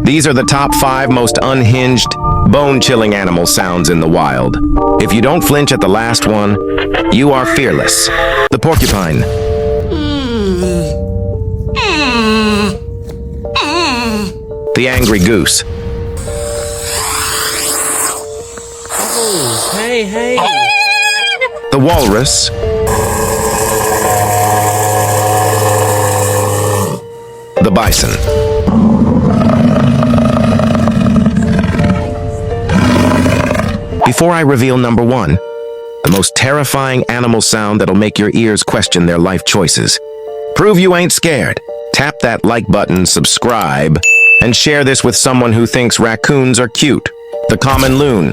These are the top 5 most unhinged, bone-chilling animal sounds in the wild. If you don't flinch at the last one, you are fearless. The porcupine. The angry goose. Hey. The walrus. The bison. Before I reveal number 1, the most terrifying animal sound that'll make your ears question their life choices. Prove you ain't scared. Tap that like button, subscribe, and share this with someone who thinks raccoons are cute. The common loon.